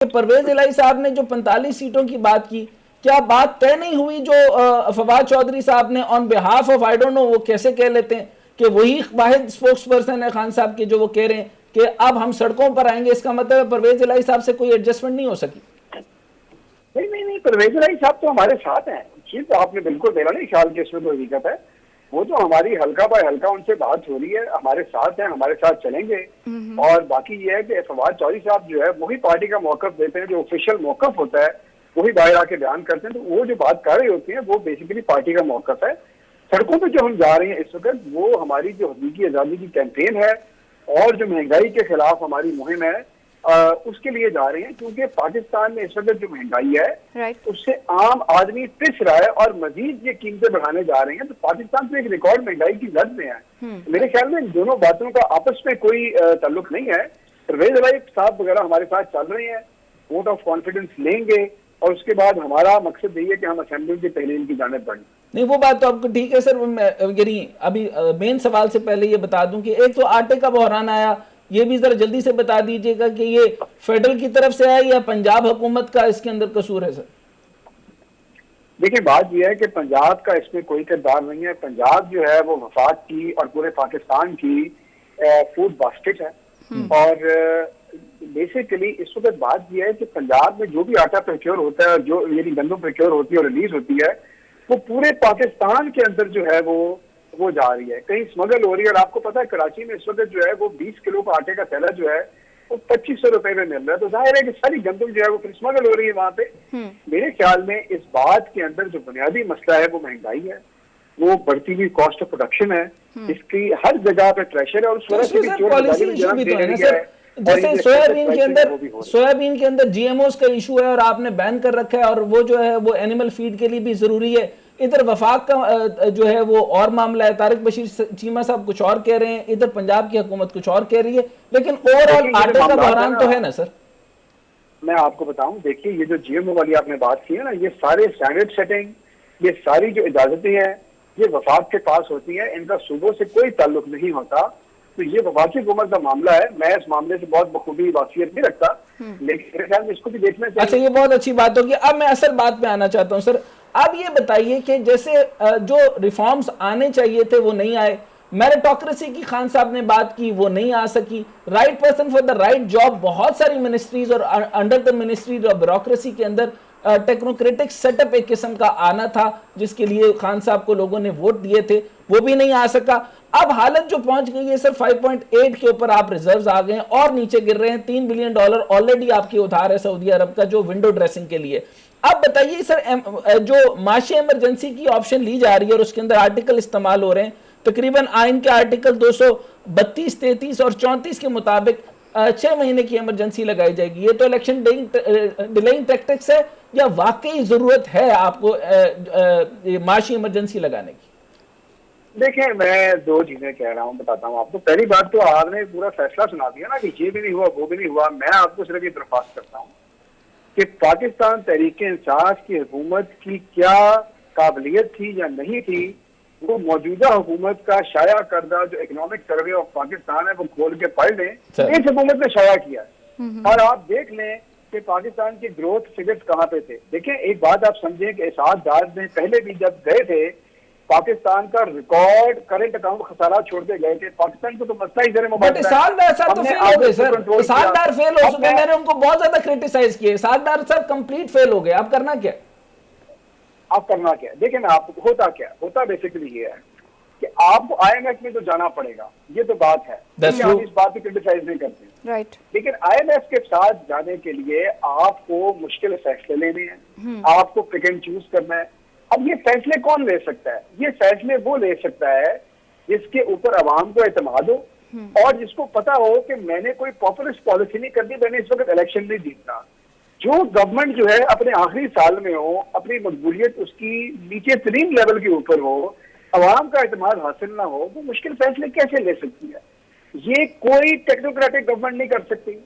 परवेज इलाही साहब ने जो 45 सीटों की बात की, क्या बात तय नहीं हुई जो फवाद चौधरी साहब ने on behalf of, I don't know वो कैसे कह लेते हैं कि वही वाहिद स्पोक्स पर्सन है खान साहब के, जो वो कह रहे हैं कि अब हम सड़कों पर आएंगे, इसका मतलब परवेज इलाही साहब से कोई एडजस्टमेंट नहीं हो सकी? नहीं, परवेज इलाही साहब तो हमारे साथ हैं। चीज तो आपने बिल्कुल मेरा नहीं ख्याल कि इसमें तो हकीकत है। वो तो हमारी हल्का बाय हल्का उनसे बात हो रही है, हमारे साथ हैं, हमारे साथ चलेंगे। और बाकी ये है कि फवाद चौधरी साहब जो है वही पार्टी का मौकफ देते हैं, जो ऑफिशियल मौकफ होता है वही बाहर आके बयान करते हैं। तो वो जो बात कर रही होती है वो बेसिकली पार्टी का मौकफ है। सड़कों पर जो हम जा रहे हैं इस वक्त, वो हमारी जो हकीकी आजादी की कैंपेन है और जो महंगाई के खिलाफ हमारी मुहिम है, उसके लिए जा रहे हैं। क्योंकि पाकिस्तान में इस वक्त जो महंगाई है उससे आम आदमी पिस रहा है और मजीद ये कीमतें बढ़ाने जा रहे हैं। तो पाकिस्तान तो एक रिकॉर्ड महंगाई की जद में है। मेरे ख्याल में इन दोनों बातों का आपस में कोई ताल्लुक नहीं है। परवेज इलाही साहब वगैरह हमारे साथ चल रहे हैं, वोट ऑफ कॉन्फिडेंस लेंगे और उसके बाद हमारा मकसद यही है कि हम असेंबली की तहलील की जानिब बढ़ें। नहीं, वो बात तो आपको ठीक है सर। यानी अभी मेन सवाल से पहले ये बता दूं कि एक तो आटे का बहरान आया, ये भी जरा जल्दी से बता दीजिएगा कि ये फेडरल की तरफ से आया या पंजाब हुकूमत का इसके अंदर कसूर है सर? देखिए, बात यह है कि पंजाब का इसमें कोई किरदार नहीं है। पंजाब जो है वो वफाक की और पूरे पाकिस्तान की फूड बास्केट है। और बेसिकली इस वक्त बात यह है कि पंजाब में जो भी आटा प्रोक्योर होता है, जो यानी गंदम प्रोक्योर होती है और रिलीज होती है, वो पूरे पाकिस्तान के अंदर जो है वो जा रही है, कहीं स्मगल हो रही है। और आपको पता है कराची में इस वक्त जो है वो 20 किलो का आटे का थैला जो है वो 2500 रुपए में मिल रहा है। तो जाहिर है कि सारी गंदम जो है वो फिर स्मगल हो रही है वहां पे। मेरे ख्याल में इस बात के अंदर जो बुनियादी मसला है वो महंगाई है, वो बढ़ती हुई कॉस्ट ऑफ प्रोडक्शन है, इसकी हर जगह पे प्रेशर है। और उस वजह से जैसे सोयाबीन के अंदर जीएमओस का इशू है और आपने बैन कर रखा है, और वो जो है वो एनिमल फीड के लिए भी जरूरी है। इधर वफाक का जो है वो और मामला है, तारिक बशीर चीमा साहब कुछ और कह रहे हैं, इधर पंजाब की हुकूमत कुछ और कह रही है, लेकिन ओवरऑल आटे का बहरान तो है ना सर? मैं आपको बताऊं, देखिए ये जो जीएमओ वाली आपने बात की है ना, ये सारे स्टैंडर्ड सेटिंग, ये सारी जो इजाजतें हैं ये वफाक के पास होती हैं, इनका सूबों से कोई ताल्लुक नहीं होता। तो ये वफाकी हुकूमत का मामला है। मैं इस मामले से बहुत बखूबी वाकियत नहीं रखता, लेकिन मेरे ख्याल में इसको भी देखना चाहिए। अच्छा, ये बहुत अच्छी बात होगी। अब मैं असल बात पे आना चाहता हूँ सर। अब ये बताइए कि जैसे जो रिफॉर्म्स आने चाहिए थे वो नहीं आए, मेरिटोक्रेसी की खान साहब ने बात की, वो नहीं आ सकी, right person for the right job, बहुत सारी मिनिस्ट्रीज और अंडर द मिनिस्ट्री और ब्यूरोक्रेसी के अंदर टेक्नोक्रेटिक सेटअप एक किस्म का आना था, जिसके लिए खान साहब को लोगों ने वोट दिए थे, वो भी नहीं आ सका। अब हालत जो पहुंच गई है सर, 5.8 के ऊपर आप रिजर्व्स आ गए हैं और नीचे गिर रहे हैं। $3 बिलियन ऑलरेडी आपकी उधार है सऊदी अरब का, जो विंडो ड्रेसिंग के लिए। अब बताइए सर, जो माशी इमरजेंसी की ऑप्शन ली जा रही है और उसके अंदर आर्टिकल इस्तेमाल हो रहे हैं, तकरीबन आइन के आर्टिकल 232, 33 और 34 के मुताबिक 6 महीने की इमरजेंसी लगाई जाएगी। ये तो इलेक्शन डिलेइंग टैक्टिक्स है या वाकई जरूरत है आपको माशी इमरजेंसी लगाने की? देखिए, मैं दो चीजें कह रहा हूँ, बताता हूँ आपको। पहली बात तो आपने पूरा फैसला सुना दिया ना कि ये भी नहीं हुआ वो भी नहीं हुआ। मैं आपको सिर्फ ये दरख्वास्त करता हूँ कि पाकिस्तान तहरीक इंसाफ की हुकूमत की क्या काबिलियत थी या नहीं थी, वो मौजूदा हुकूमत का शाया करदा जो इकोनॉमिक सर्वे ऑफ पाकिस्तान है वो खोल के पढ़ लें। इस हुकूमत ने शाया किया है और आप देख लें कि पाकिस्तान के ग्रोथ फिगर्स कहाँ पे थे। देखिए, एक बात आप समझें कि इसाद दार ने पहले भी जब गए थे पाकिस्तान का रिकॉर्ड करंट अकाउंट खसारा छोड़ के गए थे। पाकिस्तान को तो मसला ही मैंने उनको बहुत ज्यादा क्रिटिसाइज किए। सालदार सर कंप्लीट फेल हो गए। आप करना क्या? देखिए, मैं आपको होता बेसिकली ये है कि आपको आईएमएफ में तो जाना पड़ेगा, ये तो बात है, हम इस बात को क्रिटिसाइज नहीं करते, राइट। लेकिन आईएमएफ के साथ जाने के लिए आपको मुश्किल फैसले लेने हैं, आपको पिक एंड चूज करना है। अब ये फैसले कौन ले सकता है? ये फैसले वो ले सकता है जिसके ऊपर अवाम को एतमाद हो और जिसको पता हो कि मैंने कोई पॉपुलिस्ट पॉलिसी नहीं करनी, मैंने इस वक्त इलेक्शन नहीं जीतना। जो गवर्नमेंट जो है अपने आखिरी साल में हो, अपनी मकबूलियत उसकी नीचे तरीन लेवल के ऊपर हो, अवाम का एतमाद हासिल ना हो, वो मुश्किल फैसले कैसे ले सकती है? ये कोई टेक्नोक्रेटिक गवर्नमेंट नहीं कर सकती।